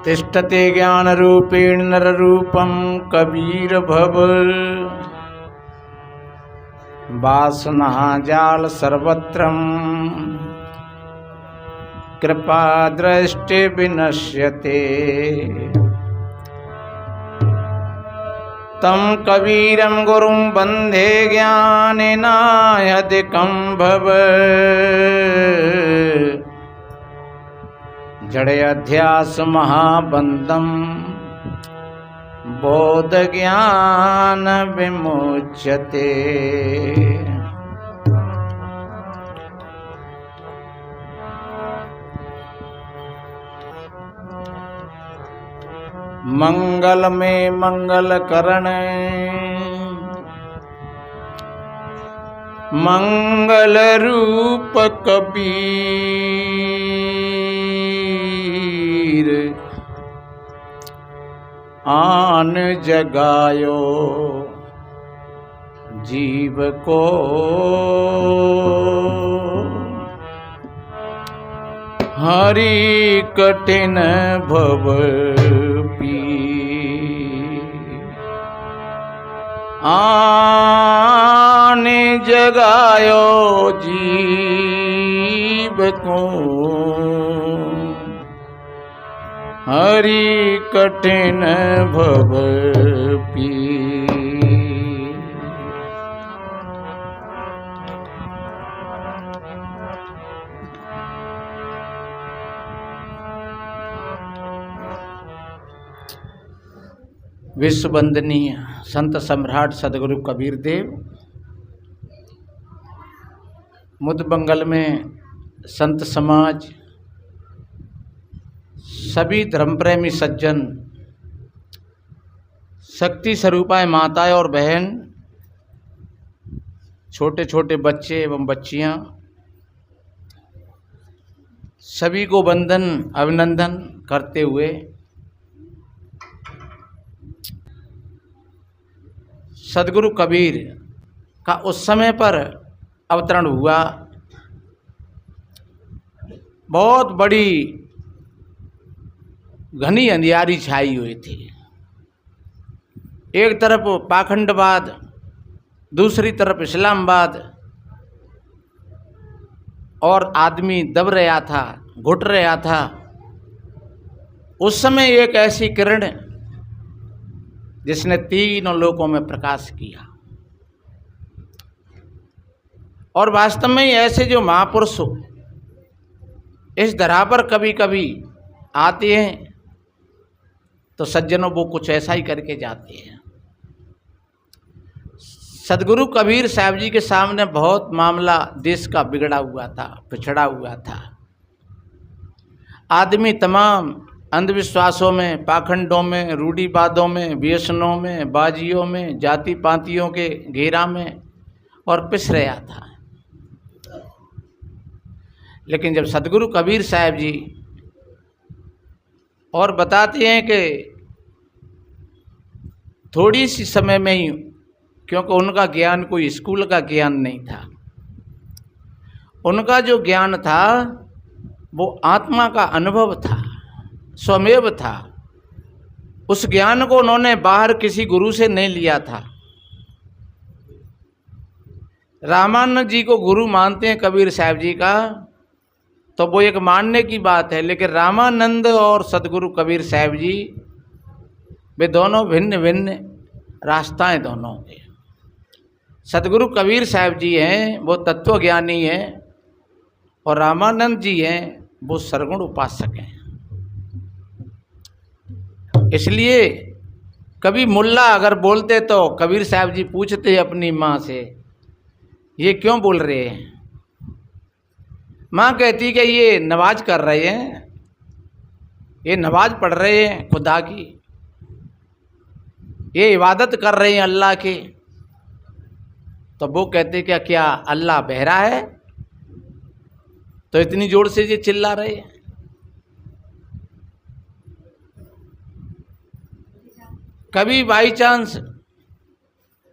तिष्ठते ज्ञानरूपेण नररूपं कबीर भव। वासना जाल सर्वत्रं कृपा दृष्टि विनश्यते। तं कबीरं गुरुं वन्दे ज्ञानेनायधिकं भव। जड़ अध्यास महाबंधम बोध ज्ञान विमुच्यते। मंगल में मंगल करण मंगल रूप कबीर। आन जगायो जीव को हरि कठिन भव आने जगायो जीव को हरि कठिन भव पी। विश्व वंदनीय संत सम्राट सदगुरु कबीर देव मुदबंगल में संत समाज, सभी धर्म प्रेमी सज्जन, शक्ति स्वरूपाएं माताएं और बहन, छोटे छोटे बच्चे एवं बच्चियां, सभी को वंदन अभिनंदन करते हुए सदगुरु कबीर का उस समय पर अवतरण हुआ। बहुत बड़ी घनी अंधियारी छाई हुई थी। एक तरफ पाखंडवाद, दूसरी तरफ इस्लामवाद, और आदमी दब रहा था, घुट रहा था। उस समय एक ऐसी किरण जिसने तीनों लोकों में प्रकाश किया। और वास्तव में ऐसे जो महापुरुष इस धरा पर कभी कभी आते हैं तो सज्जनों वो कुछ ऐसा ही करके जाते हैं। सदगुरु कबीर साहब जी के सामने बहुत मामला देश का बिगड़ा हुआ था, पिछड़ा हुआ था। आदमी तमाम अंधविश्वासों में, पाखंडों में, रूढ़िवादों में, व्यसनों में, बाजियों में, जाति पातियों के घेरा में और पिस रहा था। लेकिन जब सदगुरु कबीर साहब जी और बताते हैं कि थोड़ी सी समय में ही, क्योंकि उनका ज्ञान कोई स्कूल का ज्ञान नहीं था, उनका जो ज्ञान था वो आत्मा का अनुभव था, स्वमेव था। उस ज्ञान को उन्होंने बाहर किसी गुरु से नहीं लिया था। रामानंद जी को गुरु मानते हैं कबीर साहब जी का, तो वो एक मानने की बात है। लेकिन रामानंद और सदगुरु कबीर साहब जी वे दोनों भिन्न भिन्न रास्ताएं दोनों के। सदगुरु कबीर साहब जी हैं वो तत्वज्ञानी हैं, और रामानंद जी हैं वो सरगुण उपासक हैं। इसलिए कभी मुल्ला अगर बोलते तो कबीर साहब जी पूछते अपनी माँ से, ये क्यों बोल रहे हैं? माँ कहती कि ये नमाज कर रहे हैं, ये नमाज पढ़ रहे हैं खुदा की, ये इबादत कर रहे हैं अल्लाह की। तो वो कहते क्या अल्लाह बहरा है तो इतनी जोर से ये चिल्ला रहे हैं? कभी बाई चांस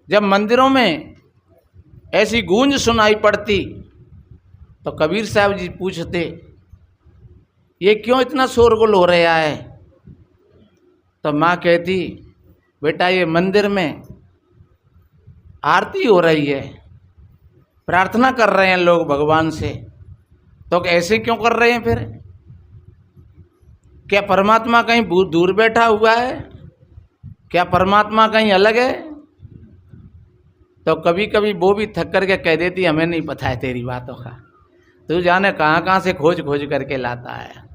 जब मंदिरों में ऐसी गूंज सुनाई पड़ती तो कबीर साहब जी पूछते, ये क्यों इतना शोरगुल हो रहा है? तो माँ कहती, बेटा ये मंदिर में आरती हो रही है, प्रार्थना कर रहे हैं लोग भगवान से, तो ऐसे क्यों कर रहे हैं फिर? क्या परमात्मा कहीं दूर बैठा हुआ है? क्या परमात्मा कहीं अलग है? तो कभी कभी वो भी थक करके कह देती, हमें नहीं पता है तेरी बातों का, तू जाने कहाँ कहाँ से खोज खोज करके लाता है।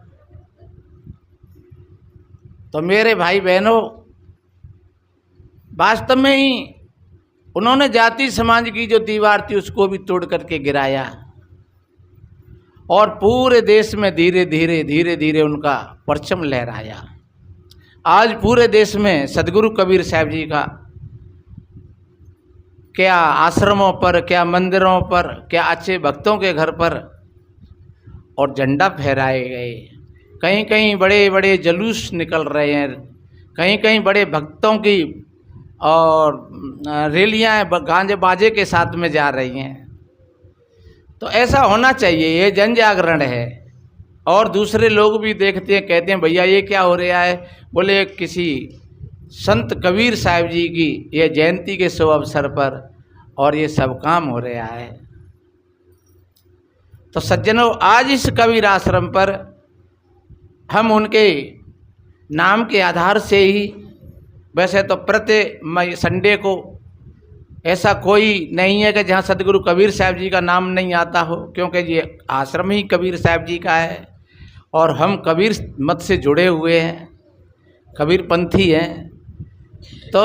तो मेरे भाई बहनों, वास्तव में ही उन्होंने जाति समाज की जो दीवार थी उसको भी तोड़ करके गिराया, और पूरे देश में धीरे धीरे उनका परचम लहराया। आज पूरे देश में सदगुरु कबीर साहब जी का क्या आश्रमों पर, क्या मंदिरों पर, क्या अच्छे भक्तों के घर पर और झंडा फहराए गए। कहीं कहीं बड़े बड़े जुलूस निकल रहे हैं, कहीं कहीं बड़े भक्तों की और रैलियाँ गांजे बाजे के साथ में जा रही हैं। तो ऐसा होना चाहिए, ये जन जागरण है। और दूसरे लोग भी देखते हैं, कहते हैं भैया ये क्या हो रहा है? बोले किसी संत कबीर साहब जी की ये जयंती के शुभ अवसर पर और ये सब काम हो रहा है। तो सज्जनों, आज इस कबीर आश्रम पर हम उनके नाम के आधार से ही, वैसे तो प्रति संडे को ऐसा कोई नहीं है कि जहाँ सदगुरु कबीर साहब जी का नाम नहीं आता हो, क्योंकि ये आश्रम ही कबीर साहब जी का है और हम कबीर मत से जुड़े हुए हैं, कबीर पंथी हैं। तो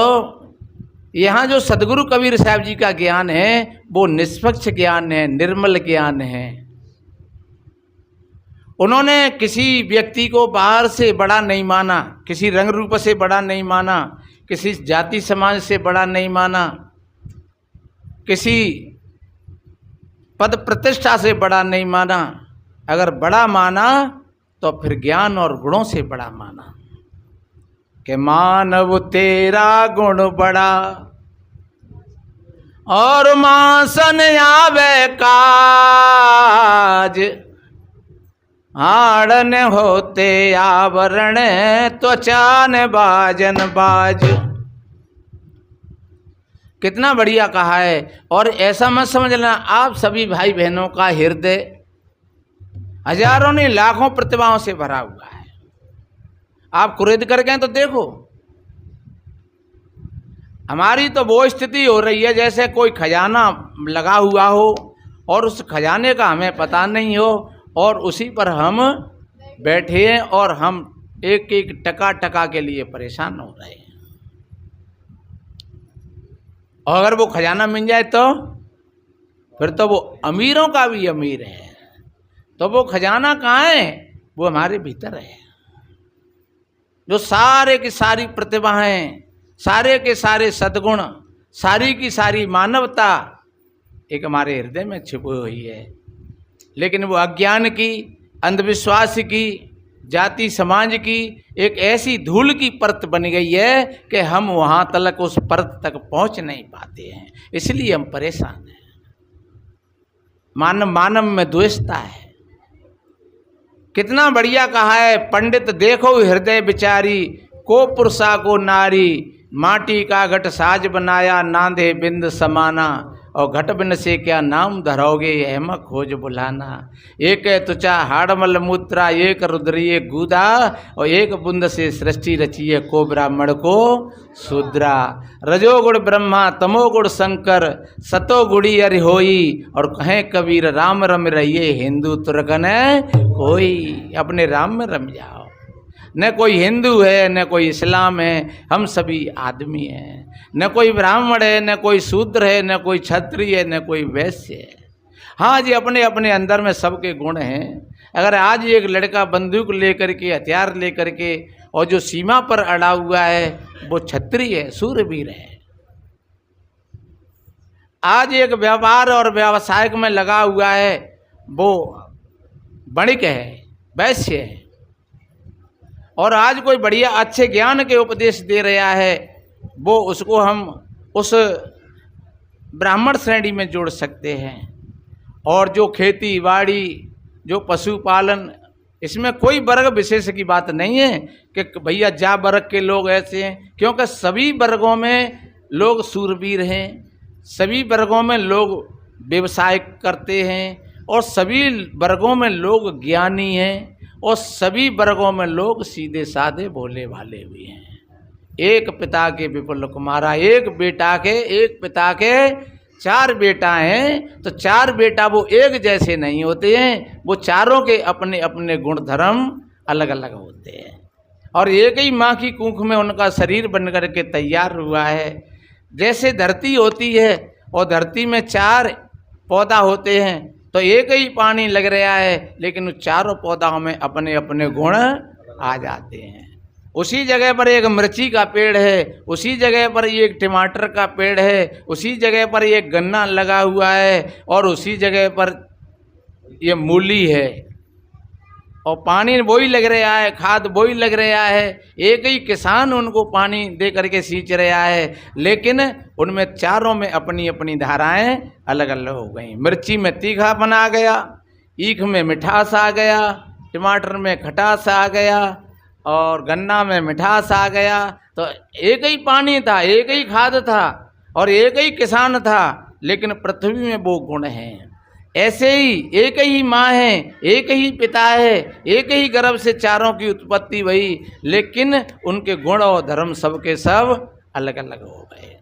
यहाँ जो सदगुरु कबीर साहब जी का ज्ञान है वो निष्पक्ष ज्ञान है, निर्मल ज्ञान है। उन्होंने किसी व्यक्ति को बाहर से बड़ा नहीं माना, किसी रंग रूप से बड़ा नहीं माना, किसी जाति समाज से बड़ा नहीं माना, किसी पद प्रतिष्ठा से बड़ा नहीं माना। अगर बड़ा माना तो फिर ज्ञान और गुणों से बड़ा माना कि मानव तेरा गुण बड़ा और मासन आवे काज, आड़न होते आवरण त्वचान बाजन बाज। कितना बढ़िया कहा है। और ऐसा मत समझना आप सभी भाई बहनों का हृदय हजारों नहीं लाखों प्रतिभाओं से भरा हुआ है। आप कुरेद करके तो देखो, हमारी तो वो स्थिति हो रही है जैसे कोई खजाना लगा हुआ हो और उस खजाने का हमें पता नहीं हो और उसी पर हम बैठे हैं और हम एक एक टका टका के लिए परेशान हो रहे हैं। और अगर वो खजाना मिल जाए तो फिर तो वो अमीरों का भी अमीर है। तो वो खजाना कहाँ है? वो हमारे भीतर है। जो सारे की सारी प्रतिभाएं, सारे के सारे सद्गुण, सारी की सारी मानवता एक हमारे हृदय में छिपी हुई है। लेकिन वो अज्ञान की, अंधविश्वास की, जाति समाज की एक ऐसी धूल की परत बन गई है कि हम वहाँ तक, उस परत तक पहुँच नहीं पाते हैं, इसलिए हम परेशान हैं। मानव में द्वेषता है। कितना बढ़िया कहा है पंडित, देखो हृदय बिचारी, को पुरुषा को नारी, माटी का घट साज बनाया, नांदे बिंद समाना, और घट बिन से क्या नाम धरोगे, हेम खोज बुलाना। एक तुचा हाड़मल मूत्रा, एक रुद्रीय गूदा, और एक बुंद से सृष्टि रचिए, को ब्राह्मण को शूद्रा। रजोगुण ब्रह्मा, तमोगुण शंकर, सतोगुणी अरि होई, और कहें कबीर राम रम रहिए, हिंदू तुर्कन कोई। अपने राम में रम जाओ। न कोई हिंदू है, न कोई इस्लाम है, हम सभी आदमी हैं। न कोई ब्राह्मण है, न कोई शूद्र है, न कोई क्षत्रिय है, न कोई वैश्य है। हाँ जी, अपने अपने अंदर में सबके गुण हैं। अगर आज एक लड़का बंदूक लेकर के, हथियार लेकर के और जो सीमा पर अड़ा हुआ है वो क्षत्रिय है, शूरवीर है। आज एक व्यापार और व्यवसाय में लगा हुआ है वो वणिक है, वैश्य है। और आज कोई बढ़िया अच्छे ज्ञान के उपदेश दे रहा है वो उसको हम उस ब्राह्मण श्रेणी में जोड़ सकते हैं। और जो खेती बाड़ी, जो पशुपालन इसमें कोई वर्ग विशेष की बात नहीं है कि भैया जा वर्ग के लोग ऐसे हैं, क्योंकि सभी वर्गों में लोग शूरवीर हैं, सभी वर्गों में लोग व्यवसाय करते हैं, और सभी वर्गों में लोग ज्ञानी हैं, और सभी वर्गों में लोग सीधे साधे भोले भाले भी हैं। एक पिता के विपुल कुमारा, एक पिता के 4 बेटा हैं, तो 4 बेटा वो एक जैसे नहीं होते हैं, वो चारों के अपने अपने गुण धर्म अलग अलग होते हैं, और एक ही माँ की कुख में उनका शरीर बन कर के तैयार हुआ है। जैसे धरती होती है और धरती में 4 पौधा होते हैं, तो एक ही पानी लग रहा है, लेकिन उन चारों पौधों में अपने अपने गुण आ जाते हैं। उसी जगह पर एक मिर्ची का पेड़ है, उसी जगह पर एक टमाटर का पेड़ है, उसी जगह पर एक गन्ना लगा हुआ है, और उसी जगह पर ये मूली है, और पानी वही लग रहा है, खाद वही लग रहा है, एक ही किसान उनको पानी दे करके सींच रहा है, लेकिन उनमें चारों में अपनी अपनी धाराएं अलग अलग हो गई। मिर्ची में तीखापन आ गया, ईख में मिठास आ गया, टमाटर में खटास आ गया, और गन्ना में मिठास आ गया। तो एक ही पानी था, एक ही खाद था, और एक ही किसान था, लेकिन पृथ्वी में वो गुण हैं। ऐसे ही एक ही माँ है, एक ही पिता है, एक ही गर्भ से चारों की उत्पत्ति हुई, लेकिन उनके गुण और धर्म सबके सब अलग अलग हो गए।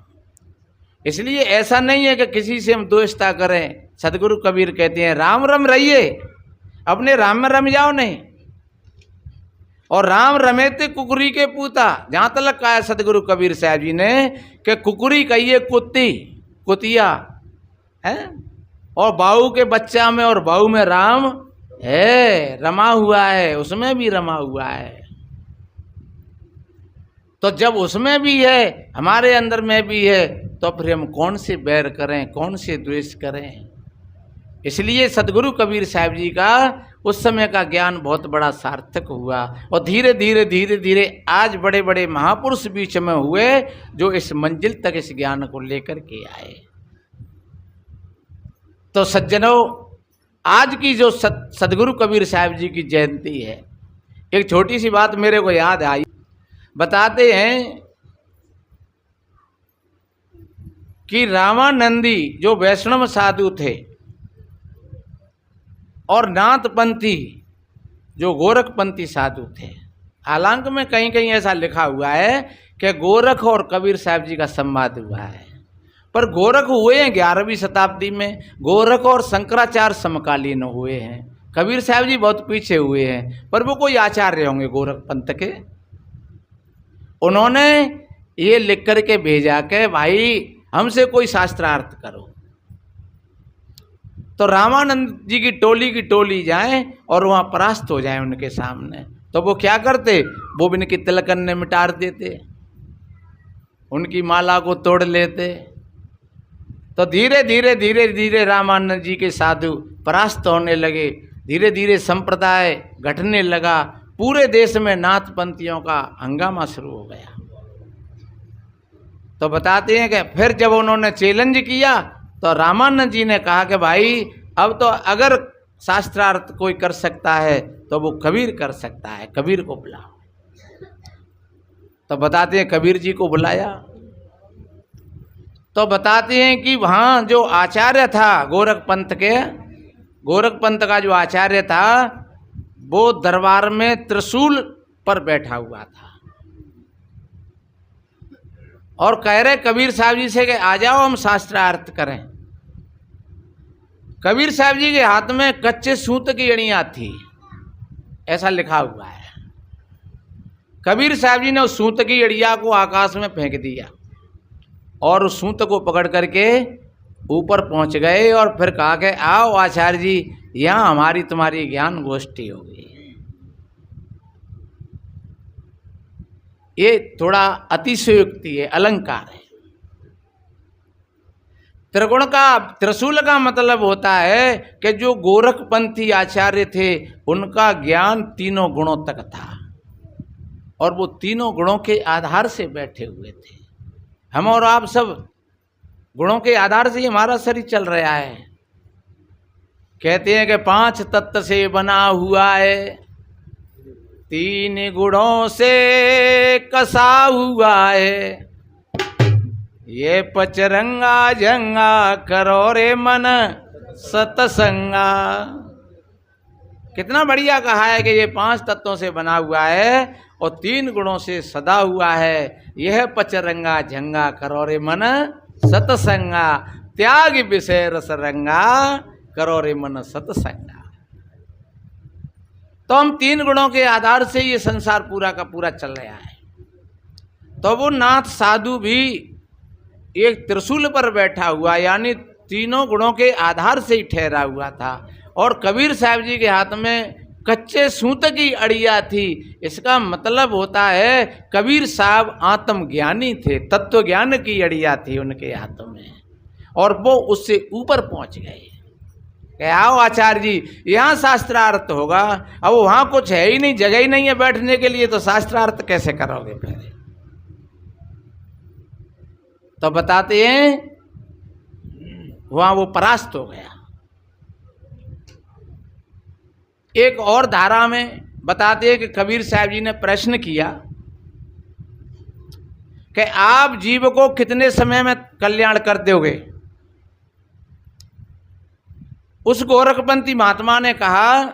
इसलिए ऐसा नहीं है कि किसी से हम द्वेषता करें। सदगुरु कबीर कहते हैं राम रम रहिए, अपने राम में रम जाओ नहीं। और राम रमेते कुकुरी के पूता, जहाँ तक कहा है सदगुरु कबीर साहब जी ने कि कुकुरी कहिए कुत्ती, कुतिया है, और बाहू के बच्चा में और बाहू में राम है, रमा हुआ है, उसमें भी रमा हुआ है। तो जब उसमें भी है, हमारे अंदर में भी है, तो फिर हम कौन से बैर करें, कौन से द्वेष करें। इसलिए सदगुरु कबीर साहब जी का उस समय का ज्ञान बहुत बड़ा सार्थक हुआ, और धीरे धीरे धीरे धीरे आज बड़े बड़े महापुरुष बीच में हुए जो इस मंजिल तक इस ज्ञान को लेकर के आए। तो सज्जनों, आज की जो सदगुरु कबीर साहब जी की जयंती है, एक छोटी सी बात मेरे को याद आई। बताते हैं कि रामानंदी जो वैष्णव साधु थे और नाथपंथी जो गोरखपंथी साधु थे, हालांकि में कहीं कहीं ऐसा लिखा हुआ है कि गोरख और कबीर साहब जी का संवाद हुआ है, पर गोरख हुए हैं 11वीं शताब्दी में, गोरख और शंकराचार्य समकालीन हुए हैं, कबीर साहब जी बहुत पीछे हुए हैं, पर वो कोई आचार्य होंगे गोरख पंथ के। उन्होंने ये लिख कर के भेजा कि भाई हमसे कोई शास्त्रार्थ करो। तो रामानंद जी की टोली जाए और वहाँ परास्त हो जाए उनके सामने, तो वो क्या करते, वो भी इनकी तिलकन ने मिटार देते, उनकी माला को तोड़ लेते। तो धीरे धीरे धीरे धीरे रामानंद जी के साधु परास्त होने लगे, धीरे धीरे संप्रदाय घटने लगा, पूरे देश में नाथपंथियों का हंगामा शुरू हो गया। तो बताते हैं कि फिर जब उन्होंने चैलेंज किया तो रामानंद जी ने कहा कि भाई अब तो अगर शास्त्रार्थ कोई कर सकता है तो वो कबीर कर सकता है, कबीर को बुलाओ। तो बताते हैं कबीर जी को बुलाया। तो बताते हैं कि वहाँ जो आचार्य था गोरख पंथ का जो आचार्य था, वो दरबार में त्रिशूल पर बैठा हुआ था और कह रहे कबीर साहब जी से कि आ जाओ हम शास्त्रार्थ करें। कबीर साहब जी के हाथ में कच्चे सूत की अड़ियाँ थी, ऐसा लिखा हुआ है। कबीर साहब जी ने उस सूत की अड़िया को आकाश में फेंक दिया और उस सूत को पकड़ करके ऊपर पहुंच गए और फिर कहा कि आओ आचार्य जी, यहाँ हमारी तुम्हारी ज्ञान गोष्ठी होगी। ये थोड़ा अतिशयोक्ति है, अलंकार है। त्रिगुण का त्रिशूल का मतलब होता है कि जो गोरखपंथी आचार्य थे उनका ज्ञान तीनों गुणों तक था और वो तीनों गुणों के आधार से बैठे हुए थे। हम और आप सब गुणों के आधार से ही हमारा शरीर चल रहा है। कहते हैं कि 5 तत्व से बना हुआ है तीन गुणों से कसा हुआ है, ये पचरंगा जंगा करो रे मन सतसंगा। कितना बढ़िया कहा है कि ये 5 तत्वों से बना हुआ है और 3 गुणों से सदा हुआ है। यह पचरंगा झंगा करो रे मन सतसंगा, त्याग विषय रस रंगा करो रे मन सतसंगा। तो हम 3 गुणों के आधार से ये संसार पूरा का पूरा चल रहा है। तो वो नाथ साधु भी एक त्रिशूल पर बैठा हुआ, यानी तीनों गुणों के आधार से ही ठहरा हुआ था। और कबीर साहब जी के हाथ में कच्चे सूत की अड़िया थी। इसका मतलब होता है कबीर साहब आत्मज्ञानी थे, तत्व ज्ञान की अड़िया थी उनके हाथों में, और वो उससे ऊपर पहुंच गए। आओ आचार्य जी यहाँ शास्त्रार्थ होगा, अब वहाँ कुछ है ही नहीं, जगह ही नहीं है बैठने के लिए, तो शास्त्रार्थ कैसे करोगे पहले? तो बताते हैं वहाँ वो परास्त हो गया। एक और धारा में बताते हैं कि कबीर साहब जी ने प्रश्न किया कि आप जीव को कितने समय में कल्याण कर दोगे? उस गोरखपंथी महात्मा ने कहा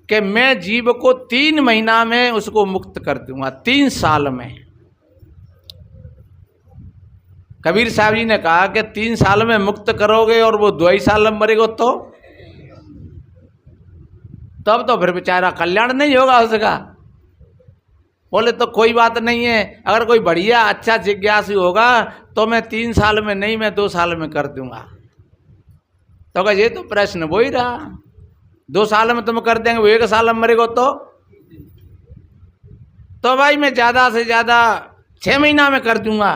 कि मैं जीव को 3 महीना में उसको मुक्त कर दूंगा, 3 साल में। कबीर साहब जी ने कहा कि 3 साल में मुक्त करोगे और वो 2 ही साल में मरेगा तब तो फिर बेचारा कल्याण नहीं होगा उसका। बोले तो कोई बात नहीं है, अगर कोई बढ़िया अच्छा जिज्ञासु होगा तो मैं 3 साल में नहीं, मैं 2 साल में कर दूंगा। तो कहा ये तो प्रश्न वो ही रहा, 2 साल में तुम कर देंगे, वो 1 साल में मरेगा तो भाई मैं ज़्यादा से ज़्यादा 6 महीना में कर दूंगा।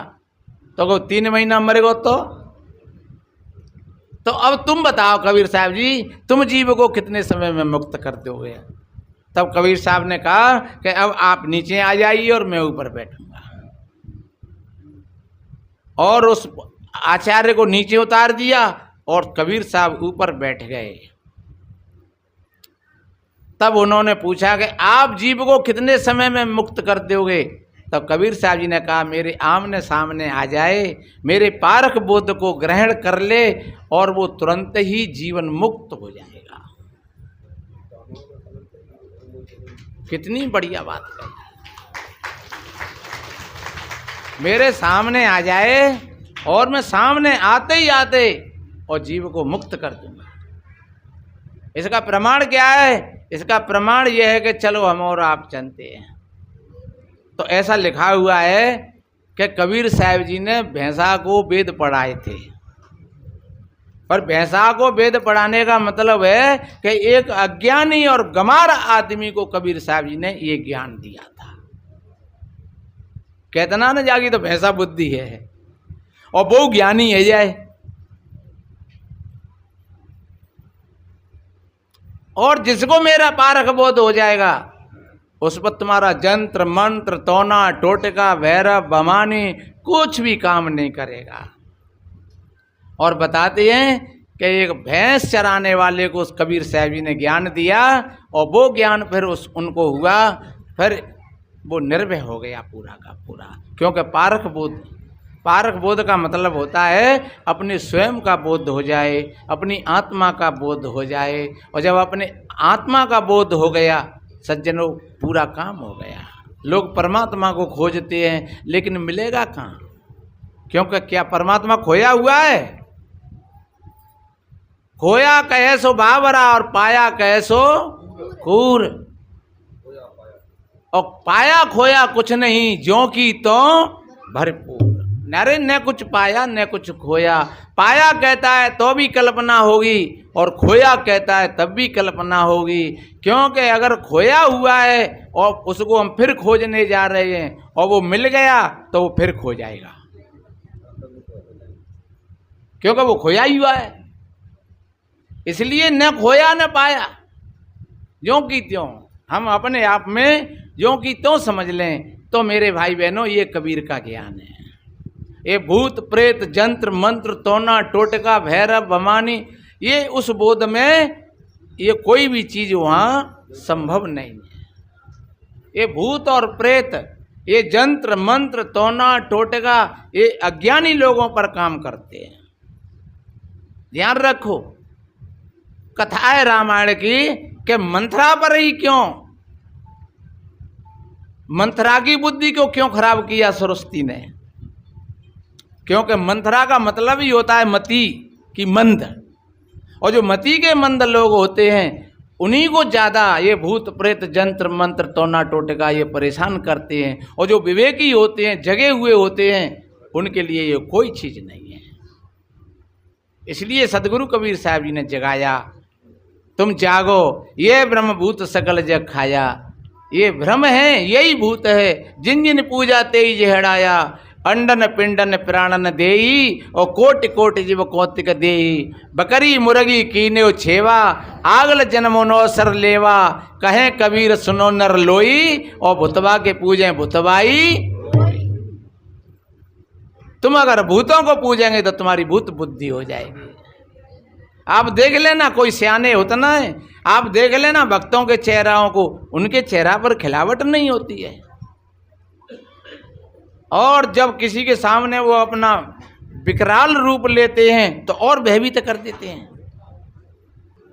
तो कहो 3 महीना मरेगा तो अब तुम बताओ कबीर साहब जी, तुम जीव को कितने समय में मुक्त कर दोगे? तब कबीर साहब ने कहा कि अब आप नीचे आ जाइए और मैं ऊपर बैठूंगा। और उस आचार्य को नीचे उतार दिया और कबीर साहब ऊपर बैठ गए। तब उन्होंने पूछा कि आप जीव को कितने समय में मुक्त कर दोगे? तब कबीर साहब जी ने कहा मेरे आमने सामने आ जाए, मेरे पारक बोध को ग्रहण कर ले और वो तुरंत ही जीवन मुक्त हो जाएगा। कितनी बढ़िया बात है, मेरे सामने आ जाए और मैं सामने आते ही आते और जीव को मुक्त कर दूंगा। इसका प्रमाण क्या है? इसका प्रमाण यह है कि चलो हम और आप जानते हैं। तो ऐसा लिखा हुआ है कि कबीर साहब जी ने भैंसा को वेद पढ़ाए थे, पर भैंसा को वेद पढ़ाने का मतलब है कि एक अज्ञानी और गंवार आदमी को कबीर साहब जी ने ये ज्ञान दिया था। कहतना न जागी तो भैंसा बुद्धि है और वो ज्ञानी है जाए। और जिसको मेरा पारख बोध हो जाएगा उस पर तुम्हारा जंत्र मंत्र तोना टोटका भैरव बमानी कुछ भी काम नहीं करेगा। और बताते हैं कि एक भैंस चराने वाले को उस कबीर साहब जी ने ज्ञान दिया और वो ज्ञान फिर उनको हुआ, फिर वो निर्भय हो गया पूरा का पूरा। क्योंकि पारख बोध का मतलब होता है अपने स्वयं का बोध हो जाए, अपनी आत्मा का बोध हो जाए। और जब अपने आत्मा का बोध हो गया सज्जनों, पूरा काम हो गया। लोग परमात्मा को खोजते हैं लेकिन मिलेगा कहाँ? क्योंकि क्या परमात्मा खोया हुआ है? खोया कहे सो बावरा और पाया कहे सो कूर। और पाया खोया कुछ नहीं, ज्यों की तो भरपूर। नरे न कुछ पाया न कुछ खोया। पाया कहता है तो भी कल्पना होगी और खोया कहता है तब भी कल्पना होगी। क्योंकि अगर खोया हुआ है और उसको हम फिर खोजने जा रहे हैं और वो मिल गया तो वो फिर खो जाएगा, क्योंकि वो खोया ही हुआ है। इसलिए न खोया न पाया, ज्यों की त्यों हम अपने आप में ज्यों की त्यों समझ लें। तो मेरे भाई बहनों, ये कबीर का ज्ञान है। ये भूत प्रेत जंत्र मंत्र तोना टोटका भैरव बमानी, ये उस बोध में ये कोई भी चीज वहाँ संभव नहीं है। ये भूत और प्रेत, ये जंत्र मंत्र तोना टोटका, ये अज्ञानी लोगों पर काम करते हैं। ध्यान रखो, कथा है रामायण की कि मंथरा पर ही क्यों, मंथरा की बुद्धि को क्यों खराब किया सरस्वती ने? क्योंकि मंथरा का मतलब ही होता है मति की मंद, और जो मति के मंद लोग होते हैं उन्हीं को ज़्यादा ये भूत प्रेत जंत्र मंत्र तोना टोटका ये परेशान करते हैं, और जो विवेकी होते हैं, जगे हुए होते हैं, उनके लिए ये कोई चीज़ नहीं है। इसलिए सदगुरु कबीर साहब जी ने जगाया, तुम जागो, ये ब्रह्मभूत सकल जग खाया। ये भ्रम है, यही भूत है, जिन जिन पूजा तेई जहड़ाया। अंडन पिंडन प्राणन देई, और कोटि कोटि जीव कौतिक देई। बकरी मुर्गी कीने छेवा, आगल जन्मो नौसर लेवा। कहे कबीर सुनो नर लोई, और भूतवा के पूजे भूतवाई। तुम अगर भूतों को पूजेंगे तो तुम्हारी भूत बुद्धि हो जाएगी। आप देख लेना, कोई सियाने होता ना है, आप देख लेना भक्तों के चेहराओं को, उनके चेहरा पर खिलावट नहीं होती है, और जब किसी के सामने वो अपना विकराल रूप लेते हैं तो और भयभीत कर देते हैं।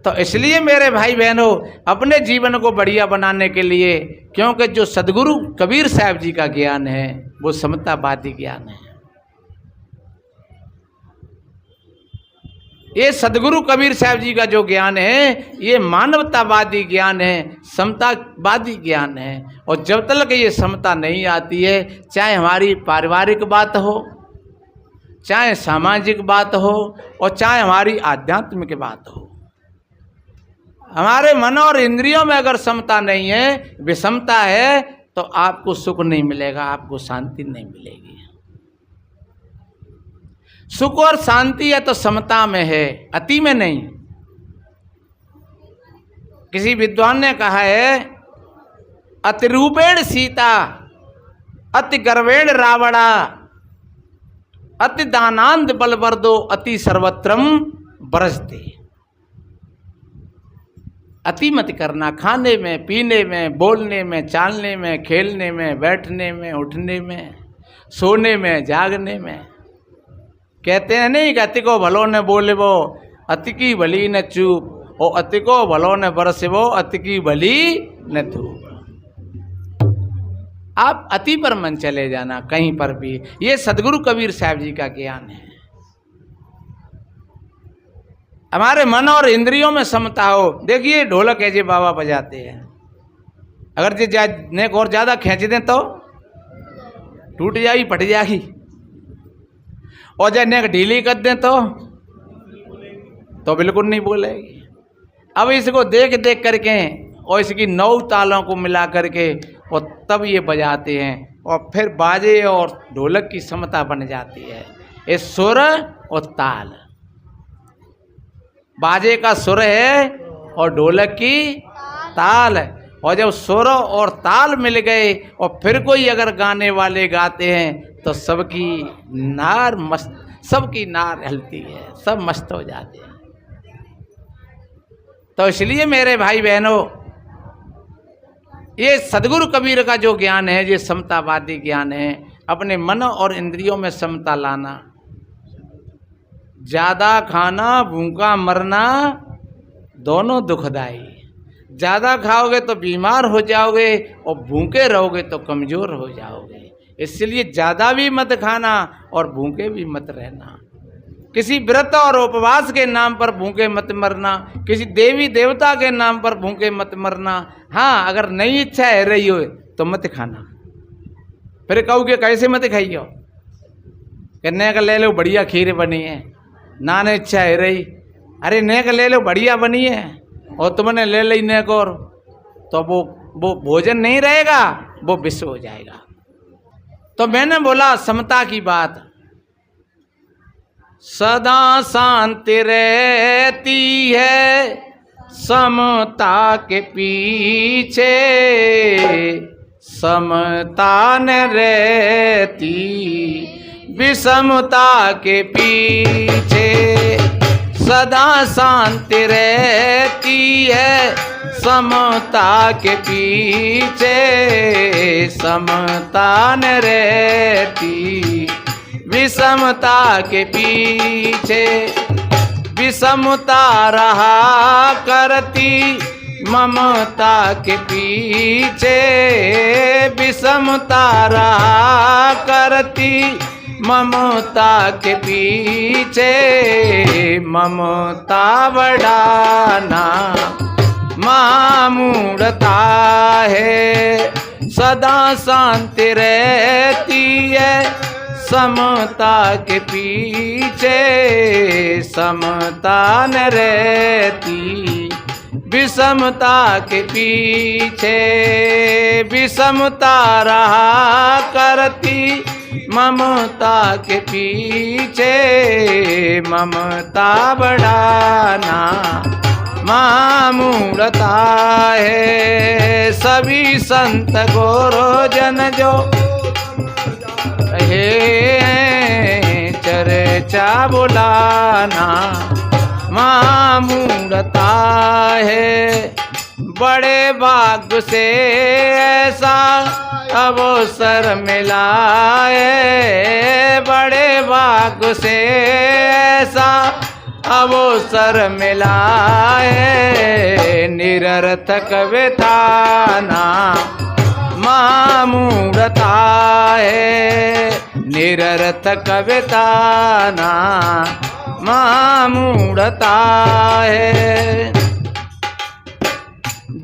तो इसलिए मेरे भाई बहनों, अपने जीवन को बढ़िया बनाने के लिए, क्योंकि जो सदगुरु कबीर साहब जी का ज्ञान है वो समतावादी ज्ञान है। ये सदगुरु कबीर साहब जी का जो ज्ञान है ये मानवतावादी ज्ञान है, समतावादी ज्ञान है। और जब तक ये समता नहीं आती है, चाहे हमारी पारिवारिक बात हो, चाहे सामाजिक बात हो, और चाहे हमारी आध्यात्मिक बात हो, हमारे मन और इंद्रियों में अगर समता नहीं है, विषमता है, तो आपको सुख नहीं मिलेगा, आपको शांति नहीं मिलेगी। सुख और शांति है तो समता में है, अति में नहीं। किसी विद्वान ने कहा है, अति रूपेण सीता, अति गर्वेण रावणा, अति दानांत बलवर्दो, अति सर्वत्रम बरसते। अति मत करना, खाने में, पीने में, बोलने में, चालने में, खेलने में, बैठने में, उठने में, सोने में, जागने में। कहते हैं नहीं कि अति को भलो न बोले वो, अति की भली न चूप, और अति को भलो न बरसे वो, अति की भली न धूप। आप अति पर मन चले जाना कहीं पर भी, ये सदगुरु कबीर साहब जी का ज्ञान है। हमारे मन और इंद्रियों में समता हो। देखिए ढोलक ऐसे बाबा बजाते हैं, अगर जे नेक और ज़्यादा खींच दें तो टूट जाएगी, फट जाएगी, और जब नेक ढीली कर दें तो बिल्कुल नहीं बोलेगी। अब इसको देख देख करके और इसकी 9 तालों को मिला करके और तब ये बजाते हैं, और फिर बाजे और ढोलक की समता बन जाती है। ये सुर और ताल, बाजे का सुर है और ढोलक की ताल है, और जब सुर और ताल मिल गए और फिर कोई अगर गाने वाले गाते हैं तो सबकी नार मस्त, सबकी नार हिलती है, सब मस्त हो जाते हैं। तो इसलिए मेरे भाई बहनों, ये सदगुरु कबीर का जो ज्ञान है ये समतावादी ज्ञान है। अपने मन और इंद्रियों में समता लाना। ज़्यादा खाना, भूखा मरना दोनों दुखदाई। ज़्यादा खाओगे तो बीमार हो जाओगे, और भूखे रहोगे तो कमज़ोर हो जाओगे। इसलिए ज़्यादा भी मत खाना और भूखे भी मत रहना। किसी व्रत और उपवास के नाम पर भूखे मत मरना, किसी देवी देवता के नाम पर भूखे मत मरना। हाँ, अगर नहीं इच्छा है रही हो तो मत खाना। फिर कहोगे कैसे मत खाइयो, कहने का ले लो बढ़िया खीर बनी है, ना ने इच्छा है रही, अरे नेक ले लो बढ़िया बनी है, और तुमने ले ली नेक, और तो वो भोजन नहीं रहेगा, वो विष हो जाएगा। तो मैंने बोला समता की बात, सदा शांति रहती है समता के पीछे, समता न रहती विषमता के पीछे। सदा शांति रहती है समता के पीछे समता न रहती, विषमता के पीछे विषमता रहा करती, ममता के पीछे विषमता रहा करती, ममता के पीछे ममता बढ़ाना मामूढ़ता है, सदा शांति रहती है समता के पीछे समता न रहती, विषमता के पीछे विषमता रहा करती, ममता के पीछे ममता बढ़ाना मामूढ़ता है। सभी संत गोरो जन जो रहे चर्चा बुलाना मामूढ़ता है। बड़े भाग्य से ऐसा अवसर मिला है, बड़े भाग्य से ऐसा अवसर मिला है, निरर्थक विताना मामूढ़ता है, निरर्थक विताना मामूढ़ता है।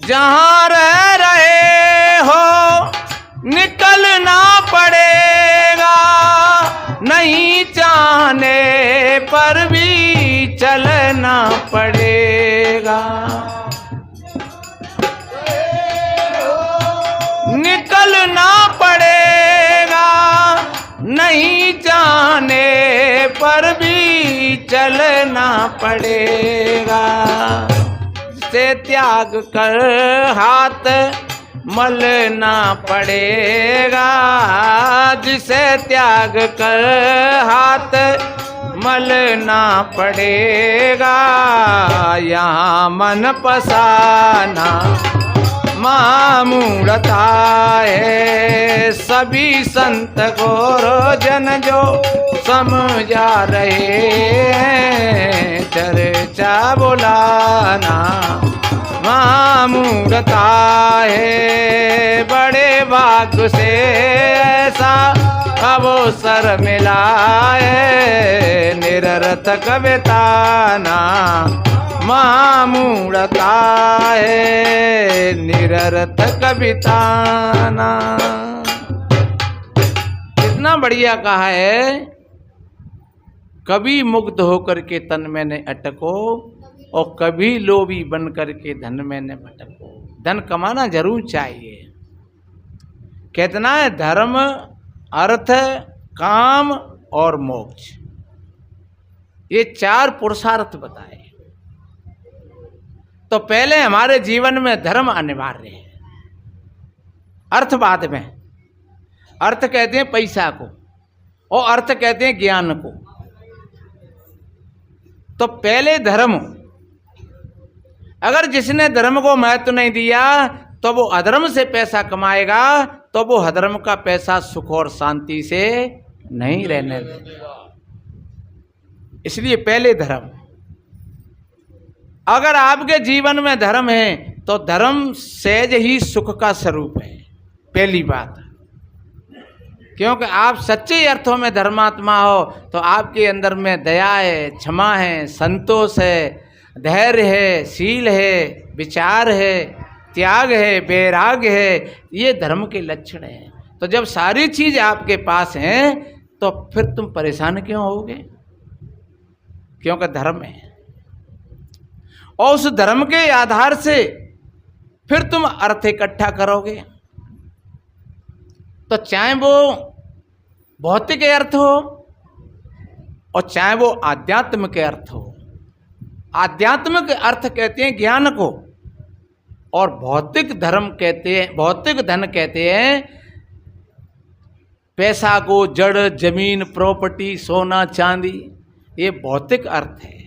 जहाँ रह रहे हो निकलना पड़ेगा, नहीं चाहने पर भी चलना पड़ेगा, निकलना पड़ेगा, नहीं चाहने पर भी चलना पड़ेगा। से त्याग कर हाथ मलना पड़ेगा, जिसे त्याग कर हाथ मलना पड़ेगा, यहाँ मन पसाना मामूढ़ता है। सभी संत गोरो जन जो समझा रहे हैं, चर्चा बुलाना मामूढ़ता है। बड़े भाग्य से ऐसा अवसर मिला है, निरर्थक बिताना मामूढ़ता है, निरर्थक बिताना। कितना बढ़िया कहा है, कभी मुग्ध होकर के तन में न अटको और कभी लोभी बन करके धन में न भटको। धन कमाना जरूर चाहिए। कितना है, धर्म अर्थ काम और मोक्ष, ये चार पुरुषार्थ बताए। तो पहले हमारे जीवन में धर्म अनिवार्य है, अर्थ बाद में। अर्थ कहते हैं पैसा को और अर्थ कहते हैं ज्ञान को। तो पहले धर्म, अगर जिसने धर्म को महत्व नहीं दिया तो वो अधर्म से पैसा कमाएगा, तो वो अधर्म का पैसा सुख और शांति से नहीं रहने देगा। इसलिए पहले धर्म। अगर आपके जीवन में धर्म है तो धर्म सहज ही सुख का स्वरूप है, पहली बात। क्योंकि आप सच्चे अर्थों में धर्मात्मा हो तो आपके अंदर में दया है, क्षमा है, संतोष है, धैर्य है, शील है, विचार है, त्याग है, वैराग्य है। ये धर्म के लक्षण हैं। तो जब सारी चीज आपके पास हैं तो फिर तुम परेशान क्यों होगे? क्योंकि धर्म है। और उस धर्म के आधार से फिर तुम अर्थ इकट्ठा करोगे। तो चाहे वो भौतिक अर्थ हो और चाहे वो आध्यात्म के अर्थ हो। आध्यात्मिक अर्थ कहते हैं ज्ञान को और भौतिक धर्म कहते हैं, भौतिक धन कहते हैं पैसा को, जड़ जमीन प्रॉपर्टी सोना चांदी। ये भौतिक अर्थ है।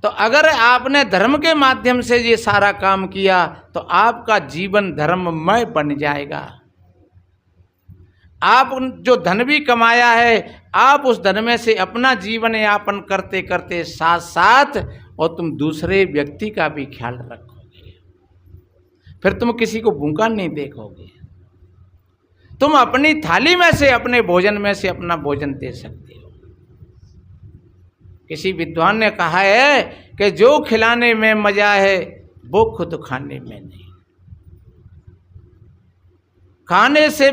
तो अगर आपने धर्म के माध्यम से ये सारा काम किया तो आपका जीवन धर्ममय बन जाएगा। आप जो धन भी कमाया है, आप उस धन में से अपना जीवन यापन करते करते साथ साथ और तुम दूसरे व्यक्ति का भी ख्याल रखोगे। फिर तुम किसी को भूखा नहीं देखोगे, तुम अपनी थाली में से, अपने भोजन में से अपना भोजन दे सकते हो। किसी विद्वान ने कहा है कि जो खिलाने में मजा है वो खुद खाने में नहीं। खाने से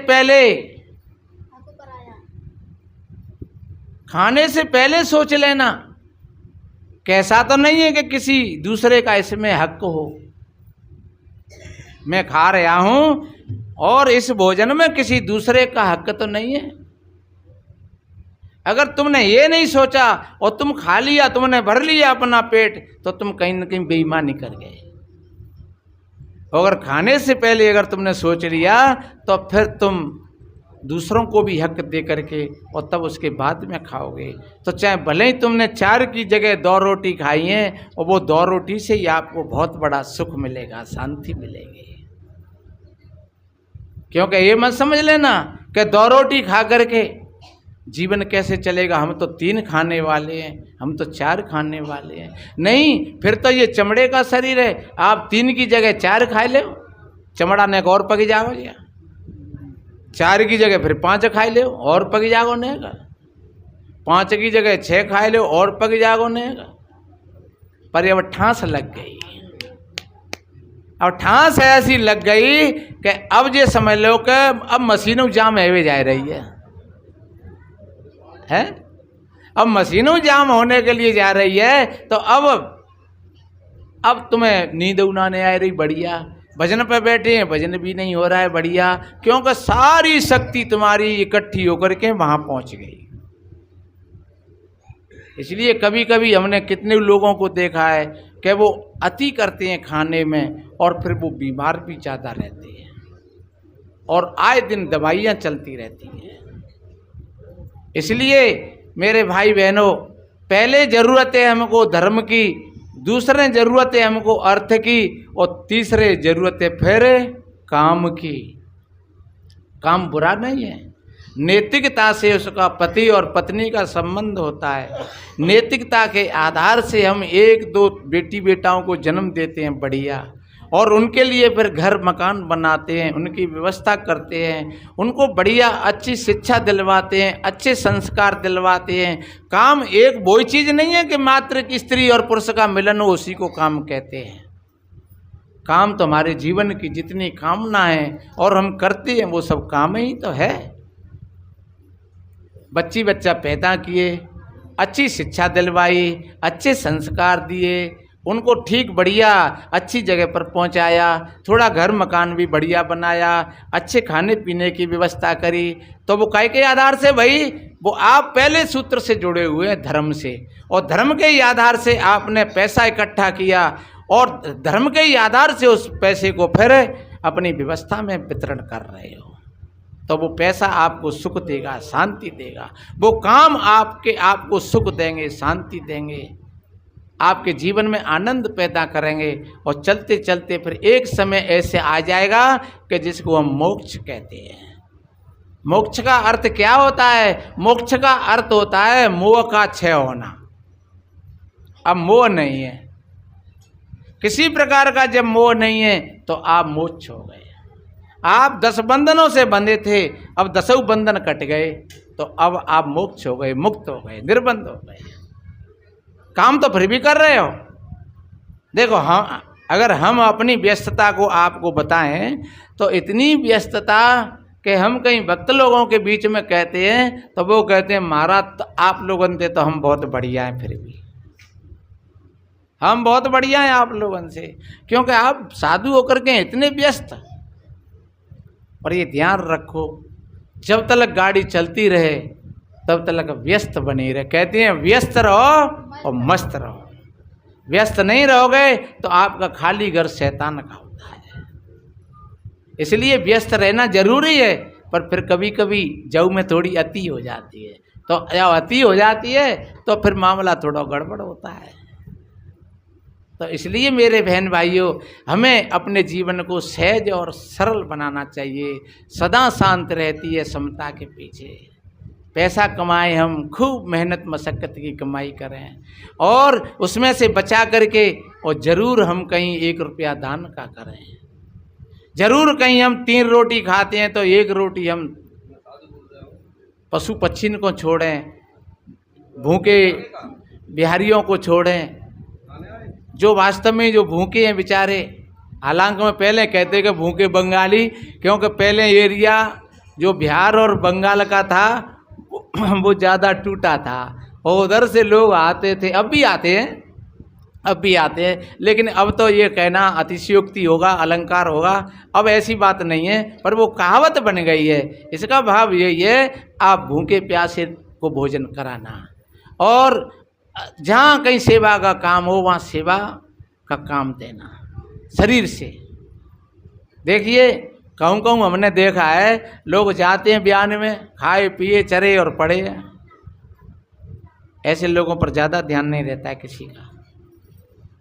पहले सोच लेना, कैसा तो नहीं है कि किसी दूसरे का इसमें हक हो। मैं खा रहा हूं और इस भोजन में किसी दूसरे का हक तो नहीं है। अगर तुमने ये नहीं सोचा और तुम खा लिया, तुमने भर लिया अपना पेट, तो तुम कहीं ना कहीं बेईमानी कर गए। अगर खाने से पहले अगर तुमने सोच लिया तो फिर तुम दूसरों को भी हक दे करके और तब उसके बाद में खाओगे। तो चाहे भले ही तुमने 4 की जगह 2 रोटी खाई है, और वो 2 रोटी से ही आपको बहुत बड़ा सुख मिलेगा, शांति मिलेगी। क्योंकि ये मत समझ लेना कि 2 रोटी खा करके जीवन कैसे चलेगा, हम तो 3 खाने वाले हैं, हम तो 4 खाने वाले हैं। नहीं, फिर तो ये चमड़े का शरीर है, आप 3 की जगह 4 खा ले, चमड़ा ने और पक जाओगे। 4 की जगह फिर 5 खाई ले और पक जागो नेगा। 5 की जगह 6 खाई ले और पक जागो नेगा। पर अब ठांस लग गई, अब ठांस ऐसी लग गई कि अब ये समझ लो कि अब मशीनों जाम है जा रही है। अब मशीनों जाम होने के लिए जा रही है, तो अब तुम्हें नींद उड़ाने आ रही बढ़िया, भजन पे बैठे हैं, भजन भी नहीं हो रहा है बढ़िया, क्योंकि सारी शक्ति तुम्हारी इकट्ठी होकर के वहां पहुंच गई। इसलिए कभी कभी हमने कितने लोगों को देखा है कि वो अति करते हैं खाने में और फिर वो बीमार भी ज़्यादा रहते हैं और आए दिन दवाइयाँ चलती रहती हैं। इसलिए मेरे भाई बहनों, पहले ज़रूरत है हमको धर्म की, दूसरे ज़रूरत है हमको अर्थ की, और तीसरे ज़रूरत है फिर काम की। काम बुरा नहीं है, नैतिकता से उसका पति और पत्नी का संबंध होता है। नैतिकता के आधार से हम 1-2 बेटी बेटाओं को जन्म देते हैं बढ़िया, और उनके लिए फिर घर मकान बनाते हैं, उनकी व्यवस्था करते हैं, उनको बढ़िया अच्छी शिक्षा दिलवाते हैं, अच्छे संस्कार दिलवाते हैं। काम एक वही चीज़ नहीं है कि मात्र कि स्त्री और पुरुष का मिलन हो उसी को काम कहते हैं। काम तो हमारे जीवन की जितनी कामना है और हम करते हैं वो सब काम ही तो है। बच्चा पैदा किए, अच्छी शिक्षा दिलवाई, अच्छे संस्कार दिए, उनको ठीक बढ़िया अच्छी जगह पर पहुंचाया, थोड़ा घर मकान भी बढ़िया बनाया, अच्छे खाने पीने की व्यवस्था करी, तो वो काय के आधार से भाई, वो आप पहले सूत्र से जुड़े हुए हैं धर्म से, और धर्म के ही आधार से आपने पैसा इकट्ठा किया और धर्म के ही आधार से उस पैसे को फिर अपनी व्यवस्था में वितरण कर रहे हो, तो वो पैसा आपको सुख देगा, शांति देगा। वो काम आपको सुख देंगे, शांति देंगे, आपके जीवन में आनंद पैदा करेंगे, और चलते चलते फिर एक समय ऐसे आ जाएगा कि जिसको हम मोक्ष कहते हैं। मोक्ष का अर्थ क्या होता है? मोक्ष का अर्थ होता है मोह का क्षय होना। अब मोह नहीं है, किसी प्रकार का जब मोह नहीं है तो आप मोक्ष हो गए। आप 10 बंधनों से बंधे थे, अब 10 बंधन कट गए, तो अब आप मोक्ष हो गए, मुक्त हो गए, निर्बंध हो गए। काम तो फिर भी कर रहे हो। देखो, अगर हम अपनी व्यस्तता को आपको बताएं तो इतनी व्यस्तता कि हम कहीं भक्त लोगों के बीच में कहते हैं तो वो कहते हैं महाराज तो आप लोगों से तो हम बहुत बढ़िया हैं, फिर भी हम बहुत बढ़िया हैं आप लोगों से, क्योंकि आप साधु होकर के इतने व्यस्त। और ये ध्यान रखो, जब तक गाड़ी चलती रहे तब तक व्यस्त बनी रहे। कहते हैं व्यस्त रहो और मस्त रहो। व्यस्त नहीं रहोगे तो आपका खाली घर शैतान का होता है। इसलिए व्यस्त रहना जरूरी है, पर फिर कभी कभी जऊ में थोड़ी अति हो जाती है, तो जब अति हो जाती है तो फिर मामला थोड़ा गड़बड़ होता है। तो इसलिए मेरे बहन भाइयों, हमें अपने जीवन को सहज और सरल बनाना चाहिए। सदा शांत रहती है समता के पीछे। पैसा कमाएं, हम खूब मेहनत मशक्क़त की कमाई करें और उसमें से बचा करके और ज़रूर हम कहीं 1 रुपया दान का करें। ज़रूर कहीं हम 3 रोटी खाते हैं तो 1 रोटी हम पशु पक्षी को छोड़ें, भूखे बिहारियों को छोड़ें, जो वास्तव में जो भूखे हैं बेचारे। हालांकि मैं पहले कहते कि भूखे बंगाली, क्योंकि पहले एरिया जो बिहार और बंगाल का था वो ज़्यादा टूटा था और उधर से लोग आते थे, अब भी आते हैं, लेकिन अब तो ये कहना अतिशयोक्ति होगा, अलंकार होगा, अब ऐसी बात नहीं है, पर वो कहावत बन गई है। इसका भाव यही है, आप भूखे प्यासे को भोजन कराना और जहाँ कहीं सेवा का काम हो वहाँ सेवा का काम देना शरीर से। देखिए कहूँ हमने देखा है, लोग जाते हैं बयान में, खाए पिए चरे और पड़े। ऐसे लोगों पर ज़्यादा ध्यान नहीं रहता है किसी का।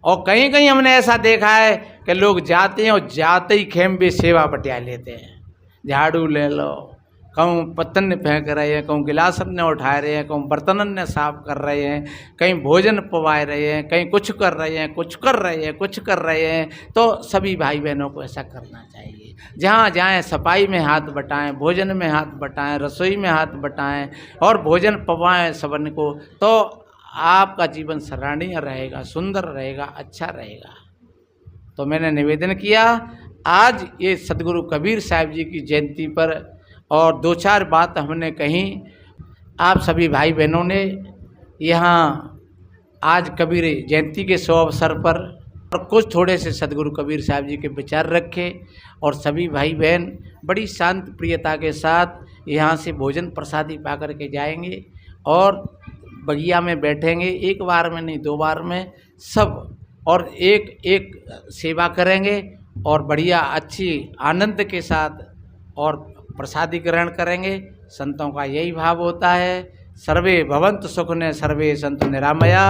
और कहीं कहीं हमने ऐसा देखा है कि लोग जाते हैं और जाते ही खेम पे सेवा बटिया लेते हैं। झाड़ू ले लो, कहूँ पत्तन फेंक रहे हैं, कहूँ गिलास ने उठा रहे हैं, कहूँ बर्तन ने साफ कर रहे हैं, कहीं भोजन पवा रहे हैं, कहीं कुछ कर रहे हैं। तो सभी भाई बहनों को ऐसा करना चाहिए। जहाँ जाएँ सफाई में हाथ बटाएं, भोजन में हाथ बटाएं, रसोई में हाथ बटाएं और भोजन पवाएं सबन को, तो आपका जीवन सराहनीय रहेगा, सुंदर रहेगा, अच्छा रहेगा। तो मैंने निवेदन किया, आज ये सदगुरु कबीर साहब जी की जयंती पर और 2-4 बात हमने कही। आप सभी भाई बहनों ने यहाँ आज कबीर जयंती के शुभ अवसर पर और कुछ थोड़े से सदगुरु कबीर साहब जी के विचार रखे और सभी भाई बहन बड़ी शांत प्रियता के साथ यहाँ से भोजन प्रसादी पा कर के जाएंगे और बगिया में बैठेंगे, 1 बार में नहीं 2 बार में सब, और एक सेवा करेंगे और बढ़िया अच्छी आनंद के साथ और प्रसादी ग्रहण करेंगे। संतों का यही भाव होता है। सर्वे भवन्तु सुखिनः, सर्वे सन्तु निरामया,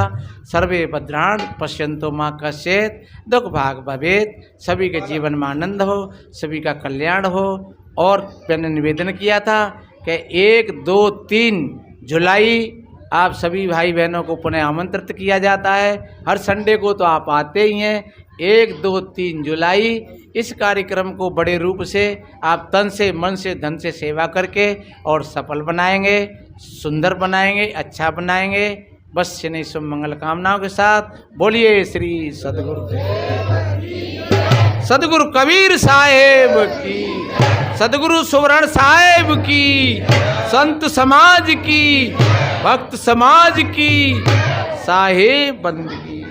सर्वे भद्राणि पश्यन्तु मा कश्चित् दुःख भाग् भवेत्। सभी के जीवन में आनंद हो, सभी का कल्याण हो। और मैंने निवेदन किया था कि 1, 2, 3 जुलाई आप सभी भाई बहनों को पुनः आमंत्रित किया जाता है। हर संडे को तो आप आते ही हैं। 1, 2, 3 जुलाई इस कार्यक्रम को बड़े रूप से आप तन से, मन से, धन से सेवा करके और सफल बनाएंगे, सुंदर बनाएंगे, अच्छा बनाएंगे। बस इन्हीं शुभ मंगल कामनाओं के साथ बोलिए श्री सदगुरु कबीर साहेब की, सदगुरु सुवर्ण साहेब की, संत समाज की, भक्त समाज की साहेब बंदगी।